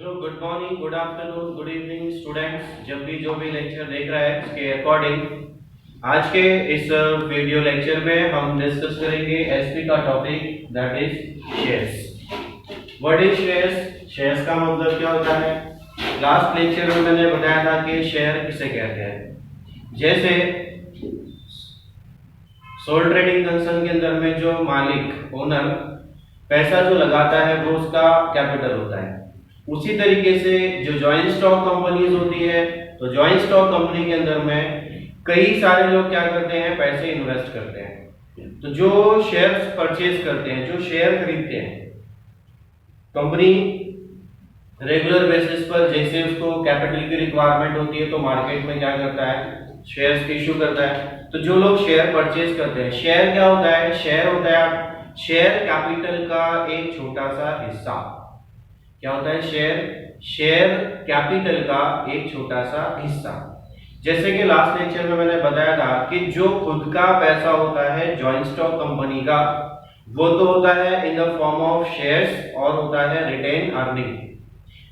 Hello, good morning, good afternoon, good evening students. जब भी जो भी लेक्चर देख रहा है उसके अकॉर्डिंग आज के इस वीडियो लेक्चर में हम डिस्कस करेंगे एसपी का topic, that is shares. What is shares? Shares का मतलब क्या होता है? लास्ट लेक्चर में मैंने बताया था कि शेयर किसे कहते हैं। जैसे सोल ट्रेडिंग कंसर्न के अंदर में जो मालिक, ओनर पैसा जो लगाता है वो उसका कैपिटल होता है। उसी तरीके से जो जॉइंट स्टॉक कंपनीज होती है, तो जॉइंट स्टॉक कंपनी के अंदर में कई सारे लोग क्या करते हैं, पैसे इन्वेस्ट करते हैं। तो जो शेयर्स परचेज करते हैं, जो शेयर खरीदते हैं, कंपनी रेगुलर बेसिस पर जैसे उसको कैपिटल की रिक्वायरमेंट होती है तो मार्केट में क्या करता है, शेयर्स इशू करता है। तो जो लोग शेयर परचेज करते हैं, शेयर क्या होता है? शेयर होता है शेयर कैपिटल का एक छोटा सा हिस्सा। क्या होता है? शेयर कैपिटल का एक छोटा सा हिस्सा। जैसे कि लास्ट लेक्चर में मैंने बताया था कि जो खुद का पैसा होता है जॉइंट स्टॉक कंपनी का, वो तो होता है in the form of shares और होता है रिटेन अर्निंग।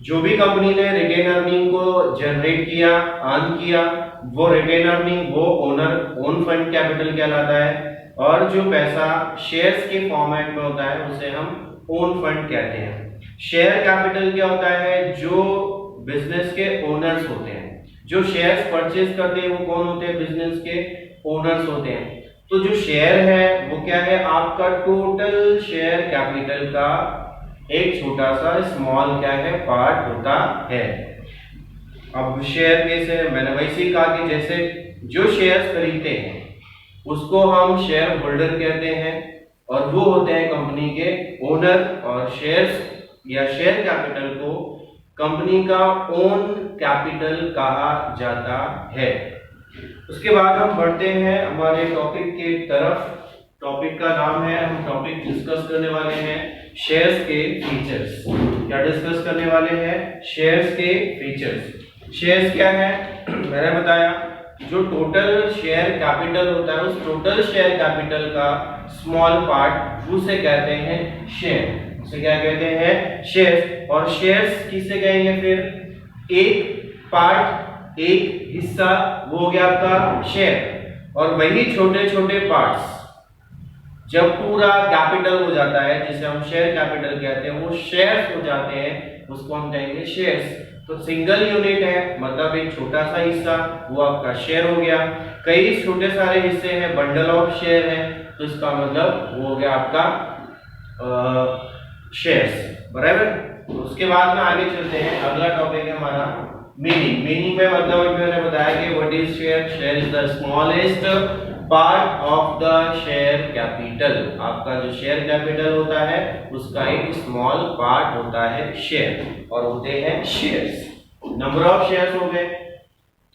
जो भी कंपनी ने रिटेन अर्निंग को जनरेट किया, अर्न किया, वो रिटेन अर्निंग वो ओन फंड कैपिटल कहलाता है। और जो पैसा शेयर्स के फॉर्मेट में होता है उसे हम ओन फंड कहते हैं। शेयर कैपिटल क्या होता है? जो बिजनेस के ओनर्स होते हैं, जो शेयर्स परचेज करते हैं वो कौन होते हैं? बिजनेस के ओनर्स होते हैं। तो जो शेयर है वो क्या है? आपका टोटल शेयर कैपिटल का एक छोटा सा स्मॉल क्या है, पार्ट होता है। अब शेयर कैसे? मैंने वैसे कहा कि जैसे जो शेयर्स खरीदते हैं उसको हम शेयर होल्डर कहते हैं और वो होते हैं कंपनी के ओनर। और शेयर्स या शेयर कैपिटल को कंपनी का ओन कैपिटल कहा जाता है। उसके बाद हम बढ़ते हैं हमारे टॉपिक के तरफ। टॉपिक का नाम है, हम टॉपिक डिस्कस करने वाले हैं शेयर्स के फीचर्स। क्या डिस्कस करने वाले हैं? शेयर्स के फीचर्स। शेयर्स क्या है? मैंने बताया जो टोटल शेयर कैपिटल होता है उस टोटल शेयर कैपिटल का स्मॉल पार्ट उसे कहते हैं शेयर। उसे क्या कहते हैं? शेयर्स। और शेयर्स किसे कहेंगे फिर? एक पार्ट, एक हिस्सा, वो हो गया आपका शेयर। और वही छोटे छोटे पार्ट्स जब पूरा कैपिटल हो जाता है, जिसे हम शेयर कैपिटल कहते हैं, वो शेयर्स हो जाते हैं, उसको हम कहेंगे शेयर्स। तो सिंगल यूनिट है मतलब एक छोटा सा हिस्सा, वो आपका शेयर हो गया। कई छोटे सारे हिस्से हैं, बंडल ऑफ शेयर है, तो इसका मतलब वो हो गया आपका शेयर्स, बराबर। तो उसके बाद में आगे चलते हैं। अगला टॉपिक है हमारा मीनिंग। मीनिंग में मतलब मैंने बताया कि what is share? Share is the smallest part of the share capital. आपका जो शेयर कैपिटल होता है उसका एक स्मॉल पार्ट होता है शेयर, और होते हैं शेयर्स। नंबर ऑफ शेयर्स हो गए,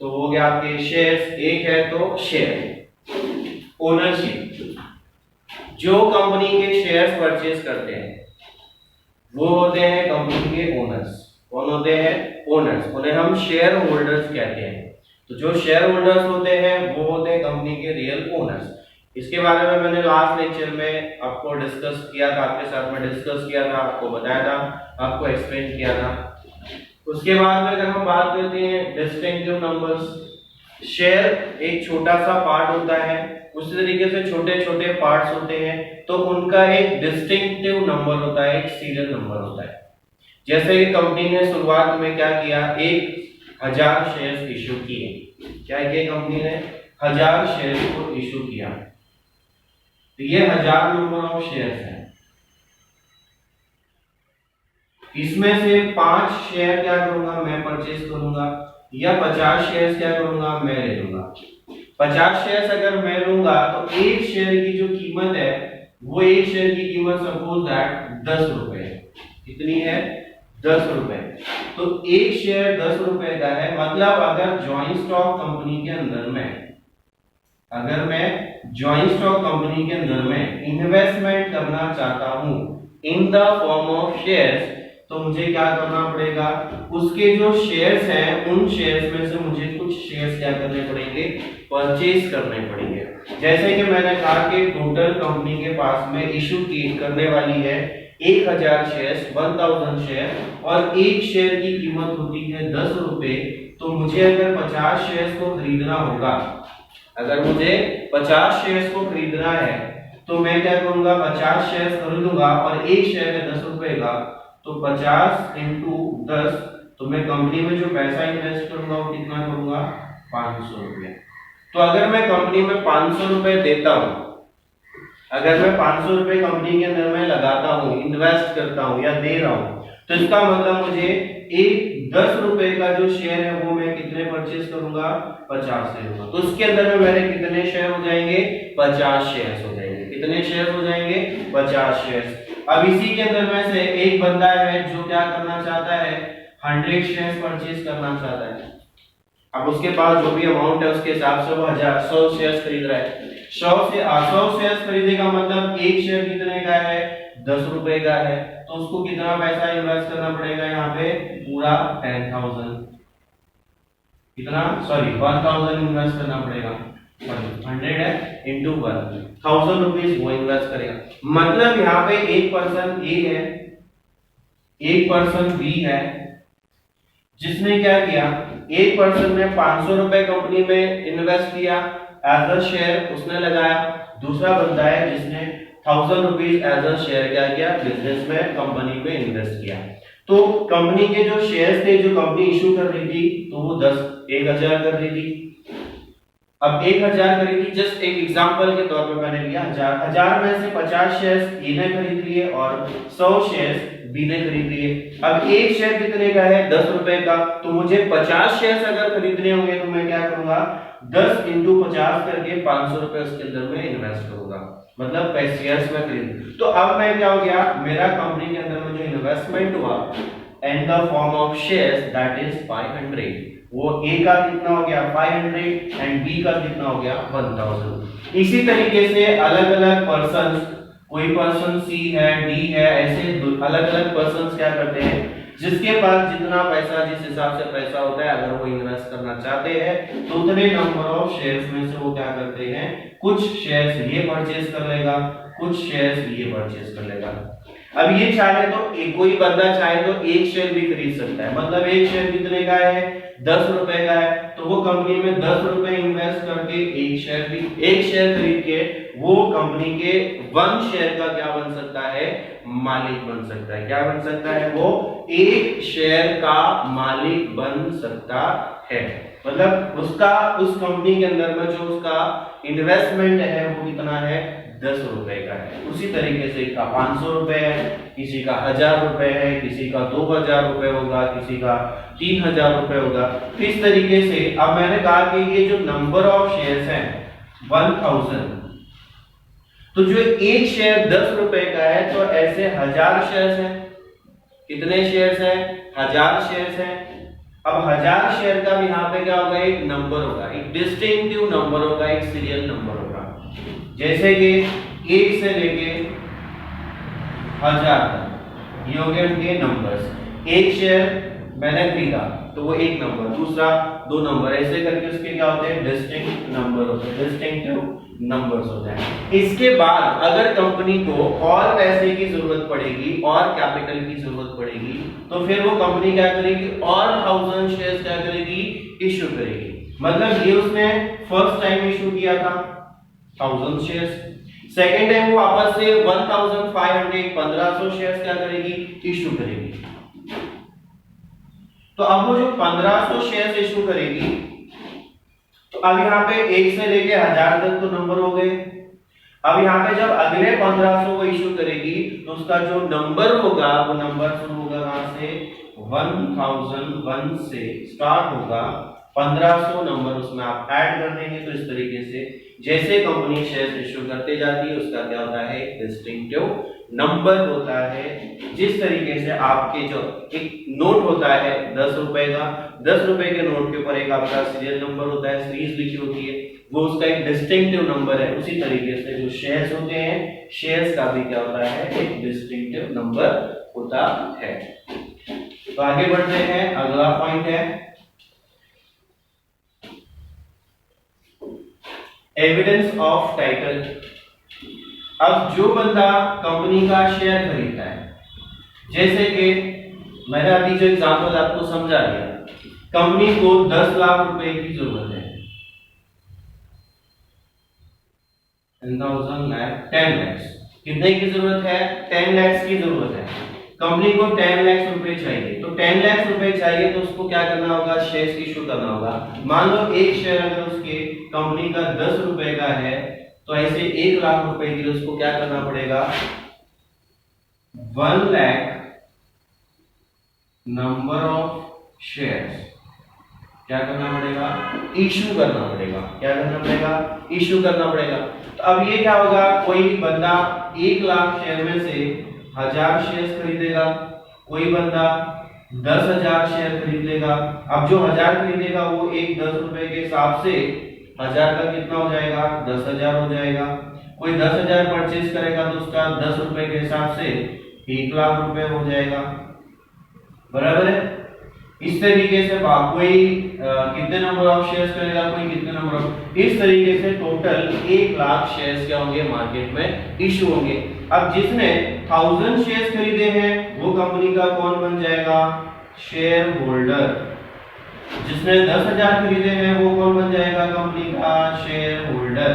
तो हो गया आपके शेयर्स, एक है तो शेयर। ओनरशिप, जो कंपनी के शेयर्स परचेज करते हैं वो होते हैं कंपनी के ओनर्स। कौन होते हैं? ओनर्स। उन्हें हम शेयर होल्डर्स कहते हैं। तो जो शेयर होल्डर्स होते हैं वो होते हैं कंपनी के रियल ओनर्स। इसके बारे में मैंने लास्ट लेक्चर में आपको डिस्कस किया था, आपके साथ में डिस्कस किया था, आपको बताया था, आपको एक्सप्लेन किया था। उसके बाद में अगर हम बात करते हैं डिस्टिंक्टिव नंबर्स, शेयर एक छोटा सा पार्ट होता है, उसी तरीके से छोटे छोटे पार्ट्स होते हैं, तो उनका एक डिस्टिंक्टिव नंबर होता है, एक सीरियल नंबर होता है। जैसे कि कंपनी ने शुरुआत में क्या किया, 1000 शेयर्स इशू किए। क्या किया कंपनी ने? 1000 शेयर्स को इशू किया। तो ये 1000 नंबर ऑफ शेयर्स हैं। इसमें से 5 शेयर क्या करूंगा, मैं परचेज करूंगा, या 50 शेयर्स क्या करूंगा, मैं ले लूंगा। 50 शेयर्स अगर मैं लूंगा तो एक शेयर की जो कीमत है वो एक शेयर की कीमत सपोज दैट 10 रुपए है। कितनी है? 10 रुपए। तो एक शेयर 10 रुपए का है। मतलब अगर जॉइंट स्टॉक कंपनी के अंदर में, अगर मैं जॉइंट स्टॉक कंपनी के अंदर में इन्वेस्टमेंट करना चाहता हूं in the form of shares, तो मुझे क्या करना पड़ेगा? उसके जो शेयर्स हैं उन शेयर्स में से मुझे कुछ शेयर्स क्या करने पड़ेंगे? परचेज करने पड़ेंगे। जैसे कि मैंने कहा कि टोटल कंपनी के पास में इशू करने वाली है 1000 शेयर 1000 शेयर और एक शेयर की कीमत होती है 10 रुपए। तो मुझे अगर 50 शेयर्स को खरीदना होगा, अगर मुझे 50 शेयर्स को खरीदना है तो मैं क्या करूंगा, 50 शेयर्स खरीदूंगा और एक शेयर है 10 रुपए का, तो 50 इंटू 10, तो मैं कंपनी में जो पैसा इन्वेस्ट करूंगा वो कितना करूंगा, 500 रुपए। तो अगर मैं कंपनी में 500 रुपए देता हूं, अगर मैं 500 रुपए कंपनी के अंदर में लगाता हूं, इन्वेस्ट करता हूं या दे रहा हूं, तो इसका मतलब मुझे एक 10 रुपए का जो शेयर है वो मैं कितने परचेज करूंगा, 50 से होगा। तो उसके अंदर में मेरे कितने शेयर हो जाएंगे, 50 शेयर्स हो जाएंगे। कितने शेयर हो जाएंगे, 50 शेयर्स। अब इसी के अंदर में से एक बंदा है जो क्या करना चाहता है, 100 शेयर्स परचेज करना चाहता है। अब उसके पास जो भी अमाउंट है उसके हिसाब से वो 100 शेयर्स खरीद रहा है। 100 शेयर्स खरीदेगा मतलब एक शेयर कितने का है, 10 रुपए का है। तो उसको कितना पैसा इन्वेस्ट करना पड़ेगा, यहाँ पे पूरा 10,000, कितना, सॉरी 1000 इन्वेस्ट करना पड़ेगा। 100 है इंटू 1000 रुपीज वो इन्वेस्ट करेगा। मतलब यहाँ पे एक पर्सन ए है, एक पर्सन बी है, जिसने क्या किया, एक पर्सन ने 500 रुपए कंपनी में इन्वेस्ट किया एज अ शेयर, उसने लगाया। दूसरा बंदा है जिसने 1000 रुपीज एज अ शेयर क्या किया, बिजनेस में, कंपनी में इन्वेस्ट किया। तो कंपनी के जो शेयर्स थे, जो कंपनी इशू कर रही थी, तो वो 1000 कर रही थी। अब 1000 करी थी, जस्ट एक एग्जांपल के तौर पे मैंने लिया 1000 में से 50 शेयर्स ए ने खरीद लिए और 100 शेयर्स बी ने खरीद लिए। अब एक शेयर कितने का है, 10 रुपए का। तो मुझे 50 शेयर्स अगर खरीदने होंगे तो मैं क्या करूंगा, 10 इंटू 50 करके 500 रुपए उसके अंदर में इन्वेस्ट करूंगा, मतलब शेयर्स में खरीद। तो अब मैं क्या हो गया, मेरा कंपनी के अंदर में जो इन्वेस्टमेंट हुआ in the form of shares, that is 500। वो ए का कितना हो गया, 500 एंड बी का कितना हो गया, 1000। इसी तरीके से अलग अलग पर्सन, कोई पर्सन सी है, डी है, ऐसे अलग अलग पर्सन क्या करते हैं, जिसके पास जितना पैसा, जिस हिसाब से पैसा होता है, अगर वो इन्वेस्ट करना चाहते हैं तो उतने नंबर ऑफ शेयर्स में से वो क्या करते हैं, कुछ शेयर्स ये परचेज कर लेगा, कुछ शेयर्स ये परचेज कर लेगा। अब ये चाहे तो कोई बंदा चाहे तो एक शेयर भी खरीद सकता है, मतलब एक शेयर कितने का है, 10 रुपए का है, तो वो कंपनी में 10 रुपए इन्वेस्ट करके एक शेयर खरीद के वो कंपनी के 1 शेयर का क्या बन सकता है, मालिक बन सकता है। क्या बन सकता है, वो एक शेयर का मालिक बन सकता है। मतलब उसका, उस कंपनी के अंदर में जो उसका इन्वेस्टमेंट है वो कितना है, 10 रुपए का है। उसी तरीके से इसका 500 रुपए है, किसी का 1000 रुपए है, किसी का 2000 रुपए होगा, किसी का 3000 रुपए होगा। इस तरीके से अब मैंने कहा कि ये जो नंबर ऑफ शेयर्स हैं 1000, तो जो एक शेयर 10 रुपए का है, तो ऐसे 1000 शेयर्स हैं। कितने शेयर्स हैं, 1000 शेयर्स हैं। अब 1000 शेयर का भी यहाँ पे क्या होगा, एक नंबर होगा, एक डिस्टिंक्टिव नंबर होगा, एक सीरियल नंबर होगा। जैसे कि 1 से लेके 1000 तक ये हो गए उनके नंबर्स। एक शेयर मैंने खरीदा तो वो एक नंबर, दूसरा 2 नंबर, ऐसे करके उसके क्या होते हैं, डिस्टिंक्ट नंबर होते हैं, डिस्टिंक्टिव नंबर्स होते हैं। इसके बाद अगर कंपनी को और पैसे की जरूरत पड़ेगी और कैपिटल की जरूरत पड़ेगी, तो फिर वो कंपनी क्या करेगी, और 1000 शेयर्स क्या करेगी, इशू करेगी। मतलब ये उसने फर्स्ट टाइम इशू किया था 1000 शेयर्स, सेकेंड टाइम वो वापस से 1500 शेयर्स क्या करेगी, इशू करेगी। तो अब वो जो 1500 शेयर्स इशू करेगी, तो अब यहाँ पे 1 से लेके 1000 तक तो नंबर हो गए। अब यहाँ पे जब अगले 1500 को इशू करेगी तो उसका जो नंबर होगा वो नंबर शुरू होगा कहां से, 1001 से स्टार्ट होगा, 1500 नंबर उसमें आप ऐड कर देंगे। तो इस तरीके से जैसे कंपनी शेयर इशू करते जाती है उसका क्या होता है, डिस्टिंक्टिव नंबर होता है। जिस तरीके से आपके जो एक नोट होता है 10 रुपए का, 10 रुपए के नोट के ऊपर एक आपका सीरियल नंबर होता है, सीरीज लिखी होती है, वो उसका एक डिस्टिंक्टिव नंबर है। उसी तरीके से जो शेयर्स होते हैं, शेयर्स का भी क्या होता है, एक डिस्टिंक्टिव नंबर होता है। तो आगे बढ़ते हैं, अगला पॉइंट है एविडेंस ऑफ टाइटल। अब जो बंदा कंपनी का शेयर खरीदता है, जैसे कि मैंने अभी जो एग्जांपल आपको समझा दिया, कंपनी को 10 लाख रुपए की जरूरत है, 10,000 लाख 10 लाख, कितने की जरूरत है? 10 लाख की जरूरत है। कंपनी को 10 लाख रुपए चाहिए, तो 10 लाख रुपए चाहिए तो उसको क्या करना होगा? शेयर्स इशू करना होगा। मान लो एक शेयर अगर उसके कंपनी का 10 रुपए का है, तो ऐसे 1 लाख रुपए के लिए उसको क्या करना पड़ेगा? 1 लाख नंबर ऑफ शेयर्स क्या करना पड़ेगा? इशू करना पड़ेगा। क्या करना पड़ेगा? इशू करना पड़ेगा। तो अब ये क्या होगा? कोई भी बंदा 1 लाख शेयर में से 1000 शेयर खरीदेगा, कोई बंदा 10,000 शेयर खरीद लेगा। अब जो 1000 खरीदेगा वो एक 10 रुपए के हिसाब से 1000 का कितना हो जाएगा? 10,000 हो जाएगा। कोई 10,000 परचेज करेगा तो उसका 10 रुपए के हिसाब से 1 लाख रुपए हो जाएगा। बराबर है? इस तरीके से कोई कितने नंबर ऑफ शेयर्स करेगा, कोई कितने नंबर ऑफ, इस तरीके से टोटल 1 लाख शेयर्स क्या होंगे? मार्केट में इशू होंगे। अब जिसने 1000 शेयर्स खरीदे हैं वो कंपनी का कौन बन जाएगा? Share holder. जिसने 10,000 खरीदे हैं वो कौन बन जाएगा? कंपनी का शेयर होल्डर।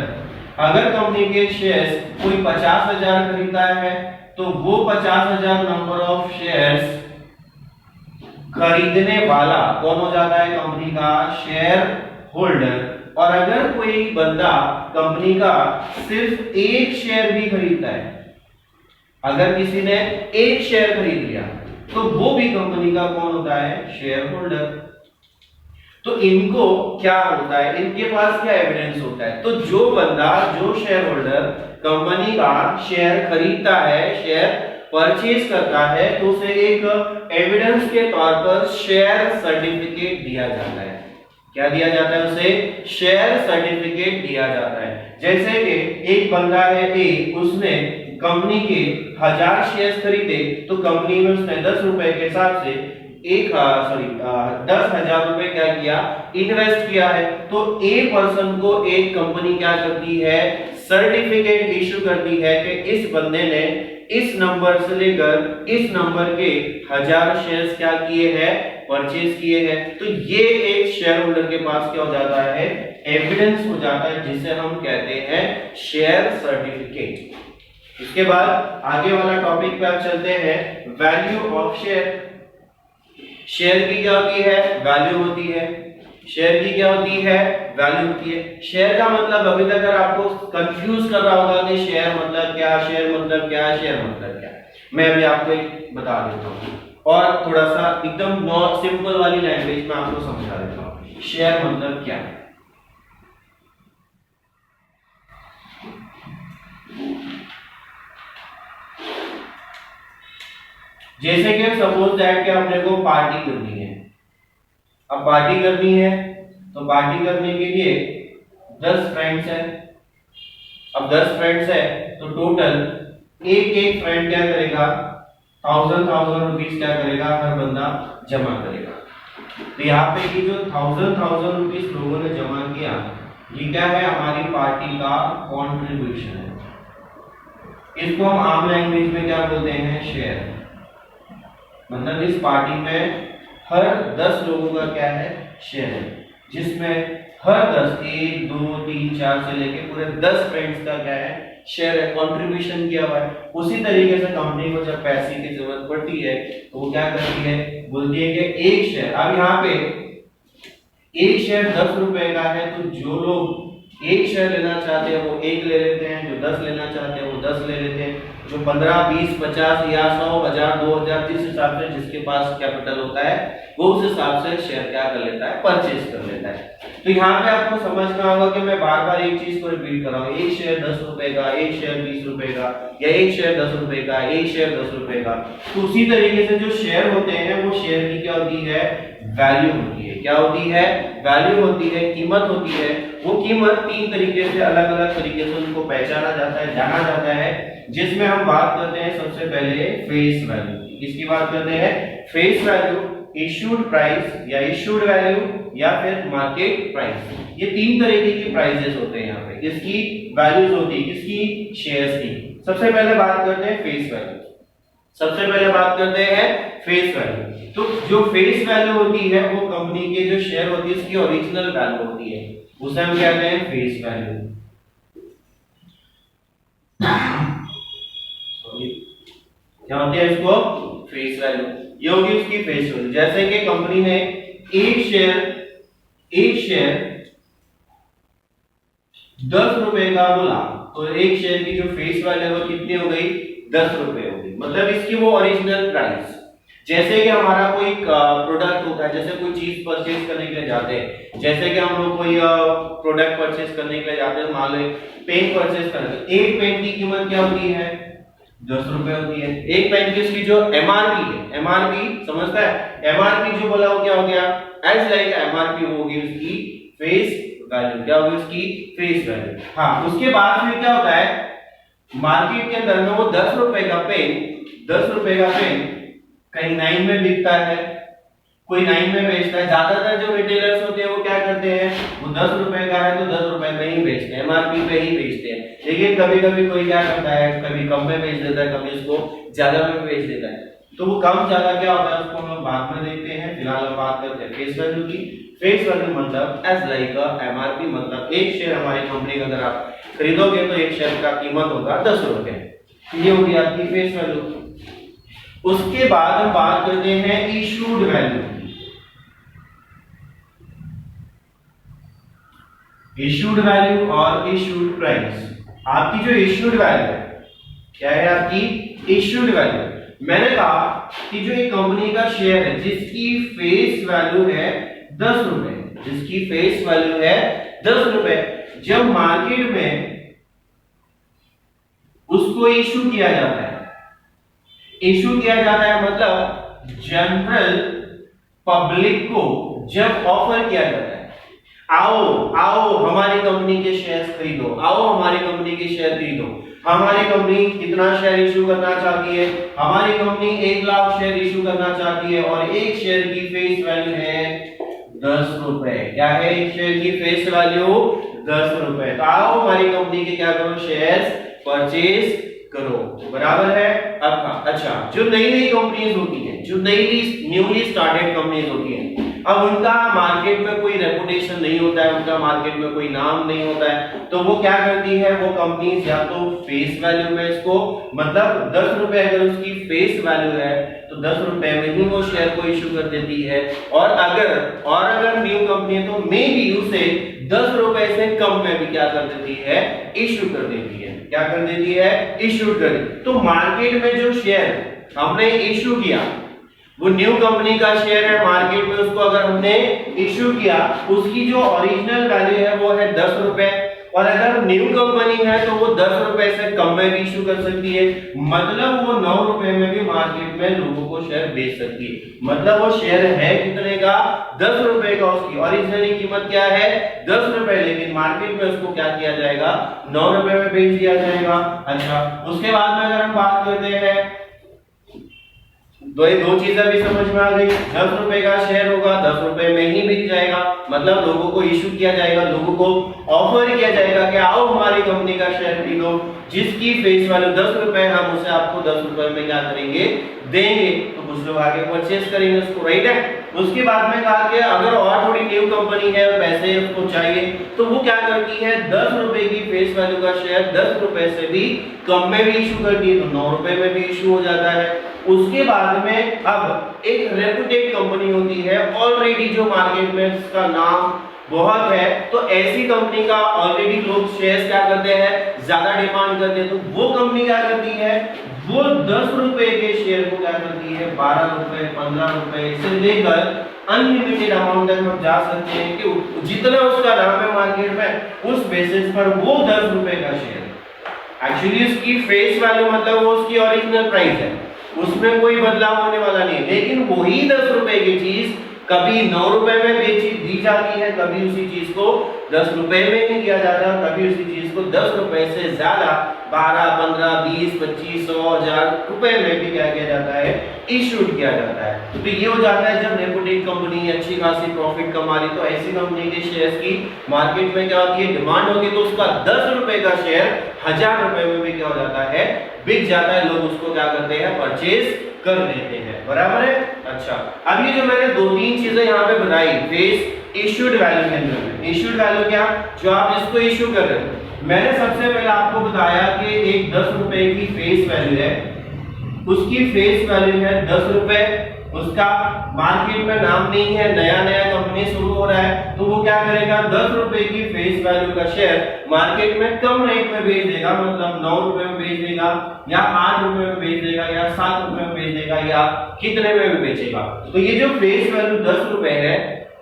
अगर कंपनी के शेयर्स कोई 50,000 खरीदता है तो वो 50,000 नंबर ऑफ शेयर्स खरीदने वाला कौन हो जाता है? कंपनी का शेयर होल्डर। और अगर कोई बंदा कंपनी का सिर्फ एक शेयर भी खरीदता है, अगर किसी ने एक शेयर खरीद लिया तो वो भी कंपनी का कौन होता है? Share holder. तो इनको क्या होता है? इनके पास क्या एविडेंस होता है? तो जो बंदा, जो शेयर होल्डर कंपनी का शेयर खरीदता है, शेयर परचेज करता है, तो उसे एक एविडेंस के तौर पर शेयर सर्टिफिकेट दिया जाता है। क्या दिया जाता है? उसे शेयर सर्टिफिकेट दिया जाता है। जैसे कि एक बंदा है ए, उसने कंपनी के 1000 शेयर खरीदे, तो कंपनी में उसने 10 रुपए के हिसाब से 10,000 रुपए क्या किया? इन्वेस्ट किया है। तो ए पर्सन को एक कंपनी क्या करती है? सर्टिफिकेट इशू करती है कि इस बंदे ने इस नंबर से लेकर इस नंबर के 1000 शेयर्स क्या किए हैं? परचेज किए हैं। तो ये एक शेयर होल्डर के पास क्या हो जाता है? एविडेंस हो जाता है, जिसे हम कहते हैं शेयर सर्टिफिकेट। इसके बाद आगे वाला टॉपिक पे आप चलते हैं, वैल्यू ऑफ शेयर। शेयर की क्या होती है? वैल्यू होती है। शेयर की क्या होती है? वैल्यू होती है। शेयर का मतलब अभी तक अगर आपको कंफ्यूज कर रहा होगा कि शेयर मतलब क्या, शेयर मतलब क्या, शेयर मतलब क्या, मैं अभी आपको एक बता देता हूँ और थोड़ा सा एकदम सिंपल वाली लैंग्वेज में आपको समझा देता हूँ शेयर मतलब क्या है। जैसे कि सपोज दैट कि अपने को पार्टी करनी है। अब पार्टी करनी है तो पार्टी करने के लिए 10 फ्रेंड्स है। अब 10 फ्रेंड्स है तो टोटल एक एक फ्रेंड क्या करेगा? 1000 रुपीस क्या करेगा? हर बंदा जमा करेगा। तो यहाँ पे ये जो 1000 रुपीस लोगों ने जमा किया, ये क्या है? हमारी पार्टी का कॉन्ट्रीब्यूशन है। इसको हम आम लैंग्वेज में क्या बोलते हैं? शेयर। मतलब इस पार्टी में हर 10 लोगों का क्या है? शेयर है, जिसमें हर 10, 1 2 3 4 से लेके पूरे 10 फ्रेंड्स का क्या है? शेयर है, कंट्रीब्यूशन किया हुआ है। उसी तरीके से कंपनी को जब पैसे की जरूरत पड़ती है तो वो क्या करती है? बोलती है कि एक शेयर, अब यहाँ पे एक शेयर 10 रुपए का है, तो जो लोग एक शेयर लेना चाहते हैं वो एक ले लेते हैं, जो 10 लेना चाहते हैं वो 10 ले लेते हैं, जो 15 20 50 या 100 1000 2000 जिस हिसाब से जिसके पास कैपिटल होता है वो उस हिसाब से शेयर क्या कर लेता है? परचेज कर लेता है। तो यहाँ पे आपको समझना होगा कि मैं बार बार एक चीज को रिपीट कर रहा हूँ, एक शेयर 10 रुपए का, एक शेयर 20 रुपए का, या एक शेयर 10 रुपए का, एक शेयर 10 रुपए का। तो उसी तरीके से जो शेयर होते हैं वो शेयर की क्या होती है? वैल्यू होती है। क्या होती है? वैल्यू होती है, कीमत होती है। वो कीमत 3 तरीके से, अलग अलग तरीके से उनको पहचाना जाता है, जाना जाता है, जिसमें हम बात करते हैं सबसे पहले फेस वैल्यू की। किसकी बात करते हैं? फेस वैल्यू, इशूड प्राइस या इशूड वैल्यू, या फिर मार्केट प्राइस। ये 3 तरीके की प्राइसेस होते हैं यहाँ पे। इसकी वैल्यूज होती है किसकी? शेयर्स की। सबसे पहले बात करते हैं फेस वैल्यू। सबसे पहले बात करते हैं फेस वैल्यू। तो जो फेस वैल्यू होती है वो कंपनी के जो शेयर होती है उसकी ओरिजिनल वैल्यू होती है, उसे हम कहते हैं फेस वैल्यू। क्या होती है इसको? Face value. ये होगी उसकी फेस वैल्यू। जैसे कि कंपनी ने एक शेयर 10 रुपए का बोला, तो एक शेयर की जो फेस वैल्यू है वो कितनी हो गई? 10 रुपए हो गई। मतलब इसकी वो ओरिजिनल प्राइस। जैसे कि हमारा कोई प्रोडक्ट होता है, जैसे कोई चीज परचेज करने के लिए जाते हैं, जैसे कि हम लोग कोई प्रोडक्ट परचेज करने के लिए जाते हैं, मान लो पेन परचेज करते हैं, एक पेन की कीमत क्या होती है? 10 रुपए होती है। एक पेन की उसकी जो एमआरपी है, एमआरपी समझता है, एमआरपी जो बोला वो क्या हो गया? एज लाइक एमआरपी होगी उसकी फेस वैल्यू। क्या होगी उसकी? Face value. हाँ, उसके बाद में क्या होता है, मार्केट के अंदर में वो 10 रुपए का पेन कहीं 9 में बिकता है, कोई 9 में बेचता है। ज्यादातर जो रिटेलर्स होते हैं वो क्या करते हैं, वो 10 रुपए का है तो 10 रुपए में ही बेचते हैं, एमआरपी पे ही बेचते हैं। लेकिन कभी कभी कोई क्या करता है, कभी कम में बेच देता है, कभी उसको ज्यादा में बेच देता है। तो वो कम ज्यादा क्या होता है उसको हम लोग बाद में देखते हैं। फिलहाल हम बात करते हैं फेस वैल्यू की। फेस वैल्यू मतलब एज लाइक एमआरपी, मतलब एक शेयर हमारी कंपनी का अगर आप खरीदोगे तो एक शेयर का कीमत होगा 10 रुपए। ये होगी आपकी फेस वैल्यू। उसके बाद हम बात करते हैं इशूड वैल्यू। इशूड वैल्यू और इशूड प्राइस। आपकी जो इशूड वैल्यू है, क्या है आपकी? Issued value. मैंने कहा कि जो एक कंपनी का शेयर है जिसकी फेस वैल्यू है 10 रुपए, जिसकी फेस वैल्यू है 10 रुपए, जब मार्केट में उसको इशू किया जाता है, इशू किया जाता है मतलब जनरल पब्लिक को जब ऑफर किया जाता है, आओ हमारी कंपनी के शेयर खरीदो, आओ हमारी कंपनी के शेयर खरीदो। हमारी कंपनी कितना शेयर इशू करना चाहती है? हमारी कंपनी 1 लाख शेयर इशू करना चाहती है और एक शेयर की फेस वैल्यू है 10 रुपए। क्या है? एक शेयर की फेस वैल्यू 10 रुपए। तो आओ हमारी कंपनी के क्या करो, शेयर्स परचेज करो। बराबर है। अब अच्छा, जो नई कंपनीज होती हैं, जो न्यूली स्टार्टेड कंपनीज होती हैं, अब उनका मार्केट में कोई रेपुटेशन नहीं होता है, उनका मार्केट में कोई नाम नहीं होता है, तो वो क्या करती है, वो कंपनीज या तो फेस वैल्यू में इसको, मतलब 10 रुपए अगर उसकी फेस वैल्यू है तो 10 रुपए में ही वो शेयर को इशू कर देती है। और अगर न्यू कंपनी है तो मे बी उसे 10 रुपए से कम में भी क्या कर देती है, इशू कर देती है। क्या कर देती है? इशू कर देती। तो मार्केट में जो शेयर हमने इशू किया, वो न्यू कंपनी का शेयर है, मार्केट में उसको अगर हमने इशू किया, उसकी जो ओरिजिनल वैल्यू है वो है 10 रुपए, और अगर न्यू कंपनी है तो वो 10 रुपए से कम में भी इशू कर सकती है। मतलब वो 9 रुपए में भी मार्केट में लोगों को शेयर बेच सकती है। मतलब वो शेयर है कितने का? 10 रुपए का। उसकी ओरिजिनली कीमत क्या है? 10 रुपए, लेकिन मार्केट में उसको क्या किया जाएगा? 9 रुपए में बेच दिया जाएगा। अच्छा, उसके बाद में अगर हम बात करते हैं, दो चीजें भी समझ में आ गई। 10 रुपए का शेयर होगा, 10 रुपए में ही बिक जाएगा, मतलब लोगों को इशू किया जाएगा, लोगों को ऑफर किया जाएगा कि आओ हमारी कंपनी का शेयर खरीदो, जिसकी फेस वैल्यू 10 रुपए, हम उसे आपको 10 रुपए में क्या करेंगे? देंगे। तो कुछ लोग आगे परचेस करेंगे उसको, राइट है। उसके बाद में कहा कि अगर और थोड़ी न्यू कंपनी है और पैसे उसको चाहिए, तो वो क्या करती है? 10 रुपए की फेस वैल्यू का शेयर 10 रुपए से भी कम में भी इशू करती है, तो 9 रुपए में भी इशू हो जाता है। उसके बाद में अब एक रेपुटेड कंपनी होती है ऑलरेडी, जो मार्केट में उसका नाम बहुत है, तो ऐसी कंपनी का ऑलरेडी लोग शेयर्स क्या करते हैं? ज्यादा डिमांड करते हैं। तो वो कंपनी क्या करती है? वो 10 रुपए के शेयर को क्या करती है? 12 रुपए, 15 रुपए से लेकर अनलिमिटेड अमाउंट तक हम जा सकते हैं कि जितना उसका नाम है मार्केट में, उस बेसिस पर वो 10 रुपए का शेयर, एक्चुअली उसकी फेस वैल्यू मतलब वो उसकी ओरिजिनल प्राइस है, उसमें कोई बदलाव होने वाला नहीं, लेकिन वही 10 रुपए की चीज कभी 9 रुपए में बेची दी जाती है, कभी उसी चीज को 10 रुपए में ही किया जाता है, कभी उसी चीज को 10 रुपए से ज्यादा 12, 15, 20, 25, 100, 1000 रुपए में भी क्या किया जाता है, इशूड किया जाता है। तो ये हो जाता है जब रेपुटेड कंपनी अच्छी खासी प्रॉफिट कमा रही, तो ऐसी कंपनी के शेयर्स की मार्केट में क्या होती है, डिमांड होगी, तो उसका 10 रुपए का शेयर 1000 रुपए में भी क्या हो जाता है, बिक जाता है, लोग उसको क्या करते हैं, परचेज कर लेते हैं, बराबर है। अच्छा, अब ये जो मैंने दो तीन चीजें यहाँ पे बताई, फेस इश्यूड वैल्यू के अंदर में, इश्यूड वैल्यू क्या, जो आप इसको इश्यू कर रहे हो, मैंने सबसे पहले आपको बताया कि एक 10 रुपए की फेस वैल्यू है, उसकी फेस वैल्यू है 10 रुपए, उसका मार्केट में नाम नहीं है, नया नया कंपनी शुरू हो रहा है, तो वो क्या करेगा, 10 रुपए की फेस वैल्यू का शेयर मार्केट में कम रेट में बेच देगा, मतलब 9 रुपए में बेच देगा, या 8 रुपए में बेच देगा, या 7 रुपए में बेच देगा, या कितने में भी बेचेगा। तो ये जो फेस वैल्यू 10 रुपए है,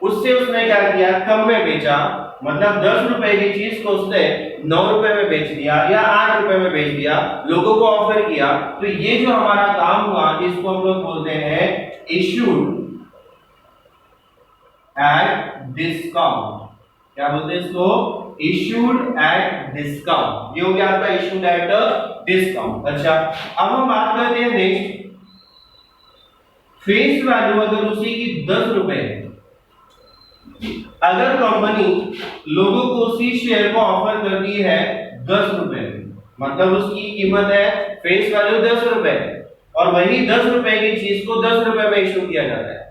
उससे उसने क्या किया, कम में बेचा, मतलब 10 रुपए की चीज को उसने 9 रुपए में बेच दिया या 8 रुपए में बेच दिया, लोगों को ऑफर किया। तो ये जो हमारा काम हुआ, इसको हम लोग बोलते हैं इश्यूड एट डिस्काउंट। क्या बोलते हैं इसको, इश्यूड एट डिस्काउंट। ये हो गया आपका इश्यूड एट डिस्काउंट। अच्छा, अब हम बात करते हैं नेक्स्ट, फेस वैल्यू अगर उसी की 10 रुपए है, अगर कंपनी लोगों को उसी शेयर को ऑफर करती है 10 रुपए में, मतलब उसकी कीमत है फेस वैल्यू 10 रुपए, और वही 10 रुपए की चीज को 10 रुपए में इशू किया जाता है।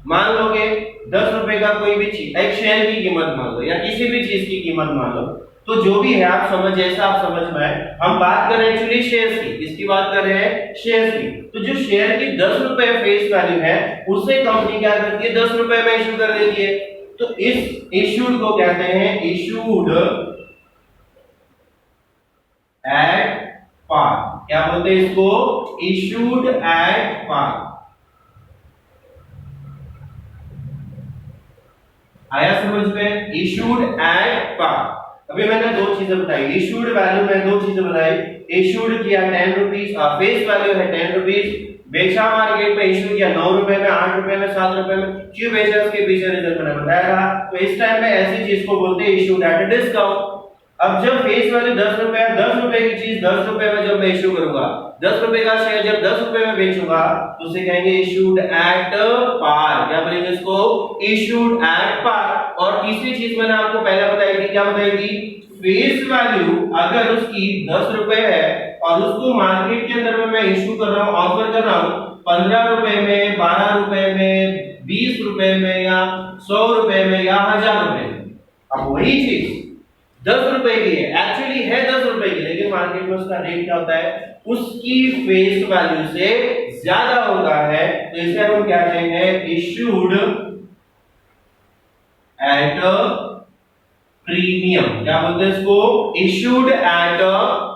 मान लो कि 10 रुपए का कोई भी चीज, एक शेयर की कीमत मान लो, या किसी भी चीज की कीमत मान लो, तो जो भी है आप समझ, जैसा आप समझ में आए, हम बात कर रहे हैं एक्चुअली शेयर्स की, इसकी बात कर रहे हैं शेयर्स की। तो जो शेयर की 10 रुपए फेस वैल्यू है, उससे कंपनी क्या करती है, 10 रुपए में इशू कर देती है। तो इस इशूड को कहते हैं इशूड एट पार। क्या बोलते हैं इसको, इशूड एट पार। आया समझ में, इशूड एट पार। अभी मैंने दो चीजें बताई, इशूड वैल्यू में दो चीजें बताई, इशूड किया 10 रुपीज, फेस वैल्यू है 10 रुपीज, बेचा मार्केट में, इशू किया 9 रुपए में, 8 रुपए में, 7 रुपए में, क्यों बेचा उसके पीछे रीजन मैंने बताया था। तो इस टाइम में ऐसी चीज को बोलते हैं इशूड एट डिस्काउंट। अब जब फेस वैल्यू 10 रुपए है, 10 रुपए की चीज 10 रुपए में जब मैं इशू करूंगा, 10 रुपए का शेयर जब 10 रुपए में बेचूंगा, तो उसे कहेंगे इशूड एट पार। क्या बोलेंगे इसको, इशूड एट पार। और तीसरी चीज मैंने आपको पहले बताई थी, क्या बताई थी, फेस वैल्यू अगर उसकी 10 रुपए है और उसको मार्केट के अंदर में मैं इशू कर रहा हूं, ऑफर कर रहा हूं 15 रुपए में, 12 रुपए में, 20 रुपए में, या 100 रुपए में, या 1000 रुपए में। अब वही चीज 10 रुपए की है, एक्चुअली है 10 रुपए की, लेकिन मार्केट में उसका रेट क्या होता है, उसकी फेस वैल्यू से ज्यादा होता है, तो इसे हम कहते हैं इशूड एट प्रीमियम। क्या बोलते हैं इसको, इशूड एट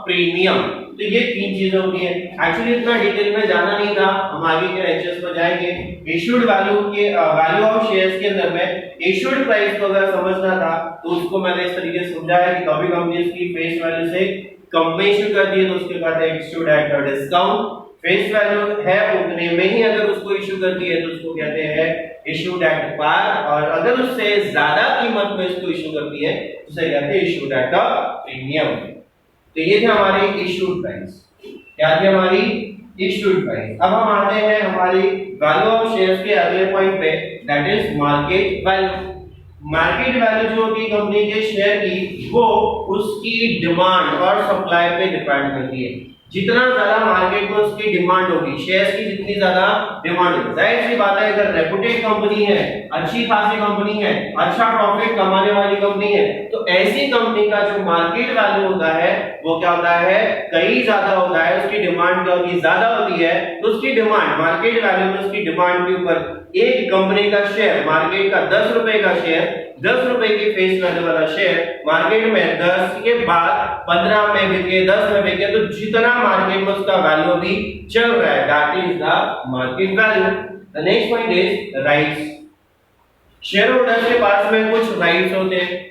प्रीमियम। तो ये तीन चीजें होती हैं। एक्चुअली इतना डिटेल में जाना नहीं था, हम आगे के लेक्चर्स में जाएंगे। इशूड वैल्यू के वैल्यू ऑफ शेयर्स के अंदर में इशूड प्राइस को अगर समझना था, तो उसको मैंने इस तरीके से समझाया कि कभी कंपनीज की फेस वैल्यू से कंपनी इशू करती है तो उसके बाद issued at discount. Face value है उतने में ही अगर उसको इशू करती है तो उसको कहते हैं इशूड एट पार, और अगर उससे ज्यादा कीमत में इसको इशू करती है तो उसे कहते हैं इशूड एट प्रीमियम। तो ये थे हमारी इशूड प्राइस। क्या थी हमारी इशूड प्राइस। अब हम आते हैं हमारी वैल्यू ऑफ शेयर्स के अगले पॉइंट पे, that is market value. Market value जो होती है कंपनी के शेयर की, वो उसकी डिमांड और सप्लाई पे डिपेंड करती है। जितना ज्यादा मार्केट में उसकी डिमांड होगी, शेयर्स की जितनी ज्यादा डिमांड होगी, जाहिर सी बात है अगर रेपुटेड कंपनी है, अच्छी खासी कंपनी है, अच्छा प्रॉफिट कमाने वाली कंपनी है, तो ऐसी कंपनी का जो मार्केट वैल्यू होता है वो क्या होता है, कहीं ज्यादा होता है। उसकी डिमांड क्या होगी, ज्यादा होती है, तो उसकी डिमांड मार्केट वैल्यू में उसकी डिमांड के ऊपर एक कंपनी का शेयर, मार्केट का 10 रुपए का शेयर, 10 रुपए की फेस वैल्यू वाला शेयर मार्केट में 10 के बाद 15 में बिके, 10 में बिके, तो जितना मार्केट में उसका वैल्यू भी चल रहा है, that is the market value. The next point is rights. Share holders के पास में कुछ राइट्स होते हैं।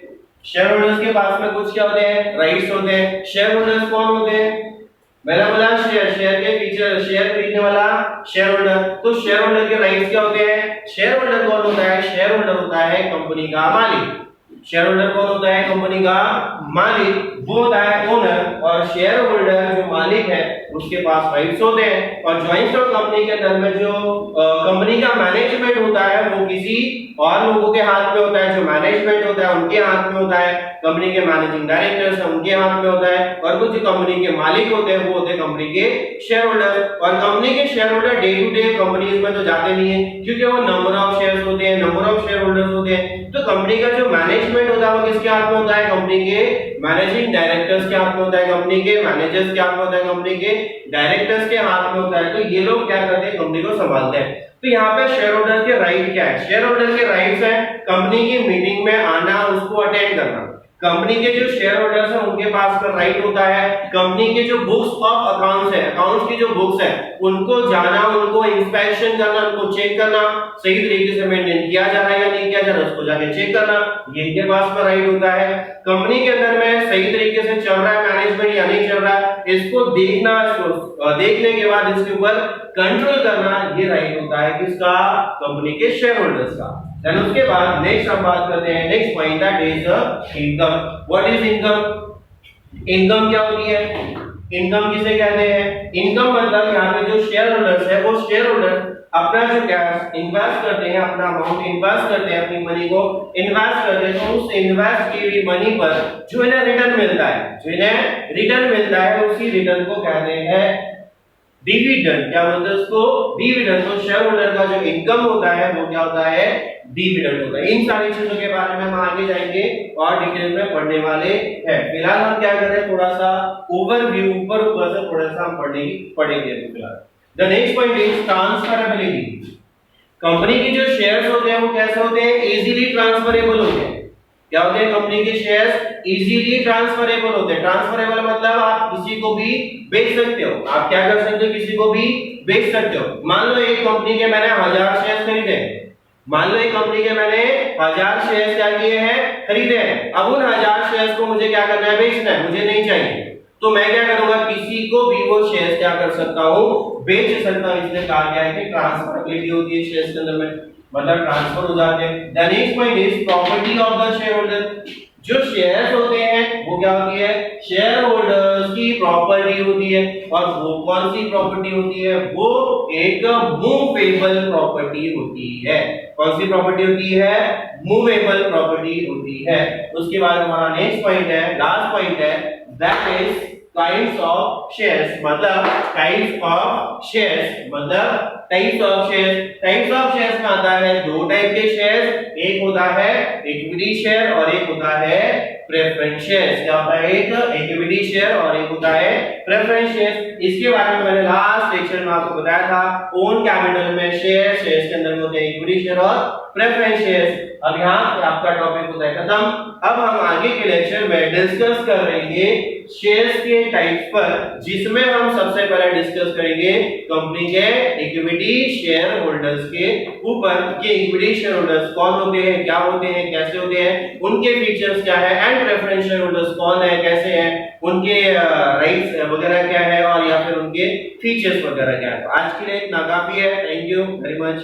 शेयर होल्डर्स के पास में कुछ क्या होते हैं, राइट्स होते हैं। शेयर होल्डर्स कौन होते हैं, मैंने बोला शेयर, शेयर के पीछे शेयर खरीदने वाला शेयर होल्डर। तो शेयर होल्डर के राइट्स क्या होते हैं, शेयर होल्डर कौन होता है, शेयर होल्डर होता है कंपनी का मालिक। शेयर होल्डर कौन होता है? कंपनी का मालिक, वो होता है ओनर, और शेयर होल्डर जो मालिक है उसके पास राइट्स होते हैं। और जॉइंट स्टॉक कंपनी के अंदर में जो कंपनी का मैनेजमेंट होता है वो किसी और लोगों के हाथ में होता है। जो मैनेजमेंट होता है उनके हाथ में होता है, कंपनी के मैनेजिंग डायरेक्टर्स हैं उनके हाथ में होता है, और कुछ कंपनी के मालिक होते हैं वो होते हैं कंपनी के शेयर होल्डर। और कंपनी के share holder day to day companies में तो जाते नहीं है, क्योंकि वो नंबर ऑफ शेयर्स होते हैं, नंबर ऑफ शेयर होल्डर्स होते हैं। तो कंपनी का जो मैनेजमेंट होता है वो किसके हाथ में होता है? कंपनी के मैनेजिंग डायरेक्टर्स के हाथ में होता है, कंपनी के मैनेजर्स के हाथ में होता है, कंपनी के डायरेक्टर्स के हाथ में होता है। तो ये लोग क्या करते हैं? कंपनी को संभालते हैं। तो यहाँ पे शेयर होल्डर के राइट क्या है? शेयर होल्डर के राइट्स है कंपनी की मीटिंग में आना, उसको अटेंड करना। कंपनी के जो शेयर होल्डर्स हैं उनके पास का राइट होता है कंपनी के जो बुक्स ऑफ अकाउंट्स है, अकाउंट्स की जो बुक्स है उनको जाना, उनको इंस्पेक्शन करना, उनको चेक करना, सही तरीके से मेंटेन किया जा रहा है या नहीं किया जा रहा है उसको जाके चेक करना, ये इनके पास का राइट होता है। कंपनी के अंदर में सही तरीके से चल रहा है मैनेजमेंट या नहीं चल रहा है इसको देखना, इसको देखने के बाद इसके ऊपर कंट्रोल करना, ये राइट होता है किसका? कंपनी के शेयर होल्डर्स का। देन उसके बाद नेक्स्ट हम बात करते हैं, next point that is income. What is income? Income क्या होती है? इनकम किसे कहते हैं? इनकम मतलब यहाँ पे जो शेयर होल्डर्स है वो शेयर होल्डर अपना जो कैश इन्वेस्ट करते हैं, अपना अमाउंट इन्वेस्ट करते हैं, अपनी मनी को इन्वेस्ट करते हैं, तो उस इन्वेस्ट की हुई मनी पर जो इन्हें रिटर्न मिलता है, जो इन्हें रिटर्न मिलता है उसी रिटर्न को कहते हैं डिविडेंड। क्या बोलते हैं उसको? डिविडेंड। तो शेयर होल्डर का जो इनकम होता है वो क्या होता है? डिविडेंड होता है। इन सारी चीजों के बारे में हम आगे जाएंगे और डिटेल में पढ़ने वाले हैं। फिलहाल हम क्या कर रहे हैं? थोड़ा सा ओवरव्यू, ऊपर ऊपर से थोड़ा सा हम पढ़ेंगे फिलहाल। The next point is transferability. Company की जो शेयर्स होते हैं वो कैसे होते हैं? इजीली ट्रांसफरेबल होते हैं। क्या होते हैं? कंपनी के शेयर्स इजीली ट्रांसफरेबल होते हैं। ट्रांसफरेबल मतलब आप किसी को भी बेच सकते हो। आप क्या कर सकते हो? किसी को भी बेच सकते हो। मान लो एक कंपनी के मैंने 1000 शेयर्स खरीदे, मान लो एक कंपनी के मैंने 1000 शेयर्स क्या किए हैं? खरीदे हैं। अब उन 1000 शेयर्स को मुझे क्या करना है? बेचना है, मुझे नहीं चाहिए। तो मैं क्या करूंगा? किसी को भी वो शेयर्स क्या कर सकता हूं? बेच सकता हूं। इसलिए कहा गया है कि ट्रांसफरेबिलिटी होती है शेयर्स के अंदर में, मतलब ट्रांसफर हो जाते हैं। The next point is property of the share holder. जो शेयर्स होते हैं वो क्या होती है? शेयर होल्डर्स की प्रॉपर्टी होती है। और वो कौन सी प्रॉपर्टी होती है? वो एक मूवेबल प्रॉपर्टी होती है। कौन सी प्रॉपर्टी होती है? मूवेबल प्रॉपर्टी होती है। उसके बाद हमारा नेक्स्ट पॉइंट है, लास्ट पॉइंट है, that is kinds of shares. मतलब टाइप्स ऑफ शेयर्स, मतलब types of shares. Types of shares में आता है दो टाइप के शेयर्स, एक होता है इक्विटी शेयर और एक होता है प्रेफरेंस शेयर्स। क्या होता है? एक इक्विटी शेयर और एक होता है प्रेफरेंस शेयर। इसके बारे में मैंने लास्ट लेक्चर में आपको बताया था। ओन कैपिटल में शेयर्स के अंदर में होते हैं इक्विटी शेयर और प्रेफरेंस शेयर्स। अब यहाँ आपका टॉपिक होता है खत्म। अब हम आगे के लेक्चर में डिस्कस कर रहेंगे शेयर्स के टाइप्स पर, जिसमें हम सबसे पहले डिस्कस करेंगे कंपनी के इक्विटी शेयर होल्डर्स के ऊपर कि इक्विटी शेयर होल्डर्स कौन होते हैं, क्या होते हैं, कैसे होते हैं, उनके फीचर्स क्या है, एंड प्रेफरेंस शेयर होल्डर्स कौन है, कैसे हैं, उनके राइट्स वगैरह क्या है, और या फिर उनके फीचर्स वगैरह क्या है। तो आज के लिए इतना काफी है। Thank you very much.